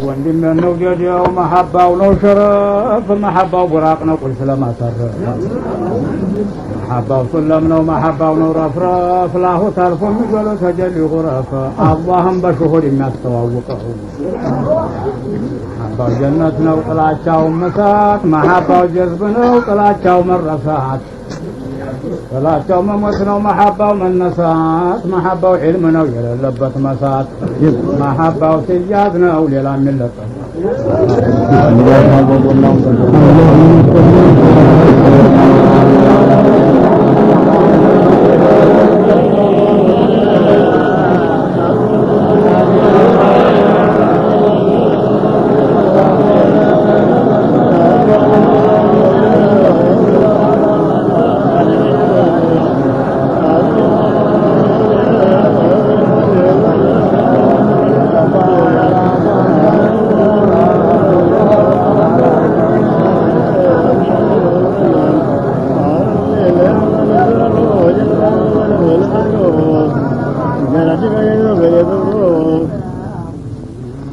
ወንድም ነው ጀዲያው መሐባው ነው ሸረፍ መሐባው ጉራቅ ነው ቁል ስለማሰረፍ መሐባው ሰለም ነው መሐባው ነው ረፍረፍ ላሁ ተርፎ የሚገለው ተጀሊ ጉረፍ አላህም በሽሁድ የሚያስተዋውቀው መሐባው ጀነት ነው ጥላቻው መሳት መሐባው ጀዝብ ነው ጥላቻው መረሳት ጥላቻው መሞት ነው መሐባው መነሳት መሐባው ዒልም ነው የሌለበት መሳት መሐባው ሲያዝ ነው ሌላ የሚለቀቅ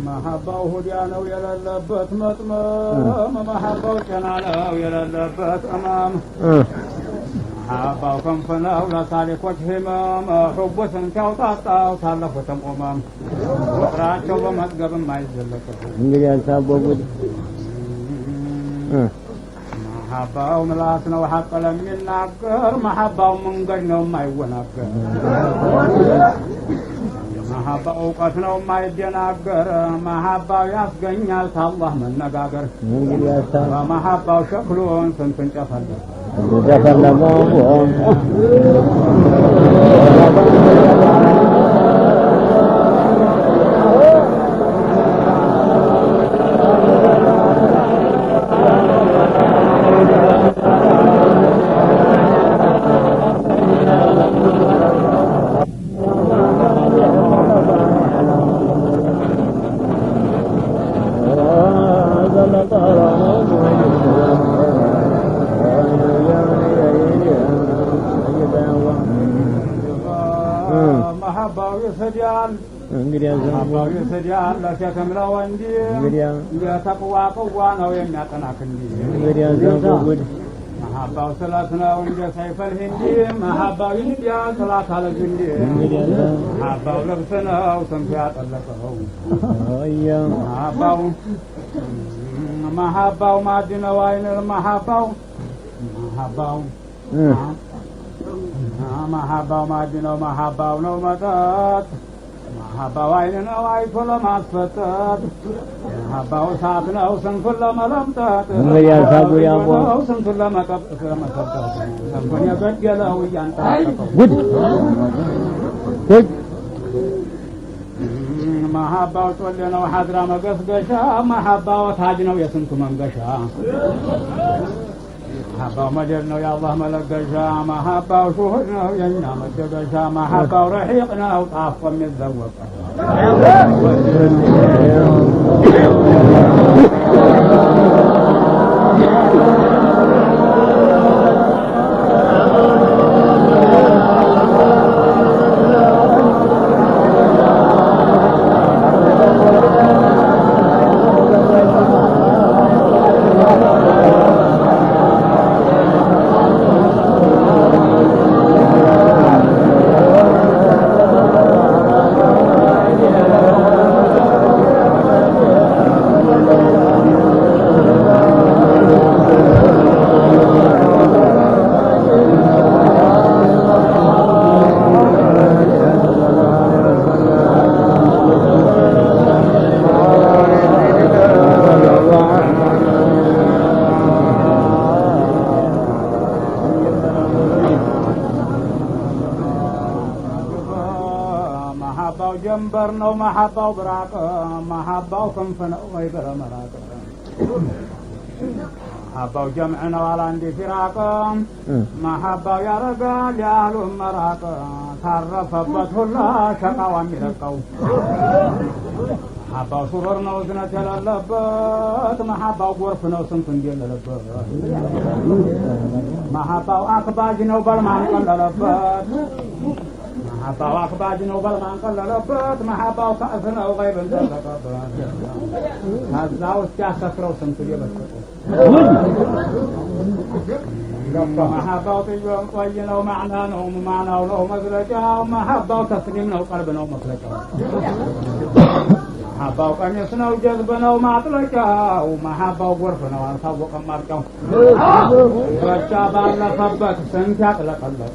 መሐባው ሁዲያ ነው የሌለበት መጥመም መሐባው ጨና ነው የሌለበት እማም መሐባው ክንፍ ነው ለሳሊኮች ህመም ሑቡትን ሲያውጣጣው ታለፉትም ኡመም ቁጥራቸው በመጥገብም አይዘለቅም እንግዲህ ያልታወቁት መሐባው ምላስ ነው ሐቅ ለሚናገር መሐባው መንገድ ነው የማይወናገር መሐባው እውቀት ነው የማይደናገር መሐባው ያስገኛል ታላህ መነጋገር በመሐባው ሸክሉን ስንቱን ጨፈለቀ መሐባው ይሰዳል መሐባው ይሰዳል ለሸክም ለወንድ የተቅዋ ቅዋ ነው የሚያጠናክር መሐባው ስለት ነው እንደ ሰይፈል ሂንዲ መሐባው ይንዲያል ስላት አለ ጅንዲ መሐባው ልብስ ነው ስንቱ ያጠለቀው መሐባው ማድነው አይንር መሐባው ማድነው መሐባው ነው መጠጥ መሐባው አይን ነው አይቶ ለማስፈጠጥ መሐባው እሳት ነው ስንቱን ለመለምጠጥ መሐባው ስንቱን ለመሰጠጥ ስንቱን የገደለው እያንጠለቀቀው መሐባው ጮሌ ነው ሐድራ መገስገሻ መሐባው ታጅ ነው የስንቱ መንገሻ መሐባው መደር ነው የአላህ መለገሻ መሐባው ሹሁድ ነው የእኛ መደገሻ መሐባው ረሒቅ ነው ጣፎ የሚዘወቅ መሐባው ጀንበር ነው መሐባው ብራቅ መሐባው ክንፍ ነው ወይ በመራቅ መሐባው ጀምዕ ነው አላንዲ ፊራቅ መሐባው ያረጋል ያሉ መራቅ ታረፈበት ሁላ ሸቃዋ የሚለቀው መሐባው ሱሩር ነው ዝነት የሌለበት መሐባው ጎርፍ ነው ስንቱ እንደሌለበት መሐባው አክባጅ ነው በልማን ቀለለበት محبة أخباج نوبل من قللبت محبة وكأسنا وغيب انزلقت هذا وستياسة روسن تجيبت محبة وطيبهم طينا ومعنانا ومعنى وله مزلجا ومحبة وتسليمنا وقلبنا ومسلجا محبة وقنيسنا وجذبنا ومعطلجا ومحبة وغرفنا وانصاب وقمارجا رجابا لفبت سنكاك لقلت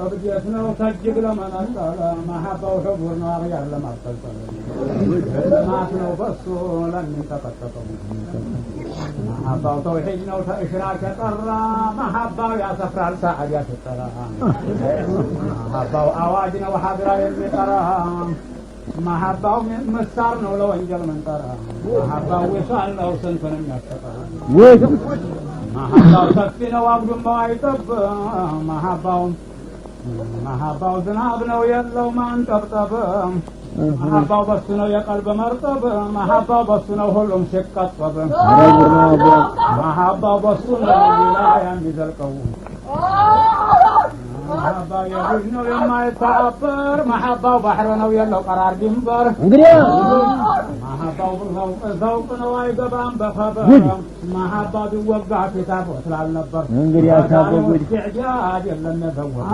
أبديتنا وسجق لمن أسأل محبة وحبورنا وغير لما أسأل سمعتنا وبصوا لن تقطقوا محبة وتوحيدنا وإشراك طرى محبة يا سفر الساعد يا سترى محبة وأواجنا وحضرة يلمي ترى محبة ومستارنا ولو انجل من ترى محبة وصالنا وسنفنا من يستطرى محبة وسفينا وابد ما يطب محبة وزنابنا ويلو ما انتبطب محبة وبسنا يقلب مرطب محبة وبسنا وهلهم شكت طب محبة وبسنا ولايا بذل قوم محبة يبجنا ويما يتعبر محبة وبحرنا ويلو قرار جنبر محبة وذوقنا ويقبان بخبر محبة بوقع كتاب وصلال نبر وكانوا استعجاج يلا نفوق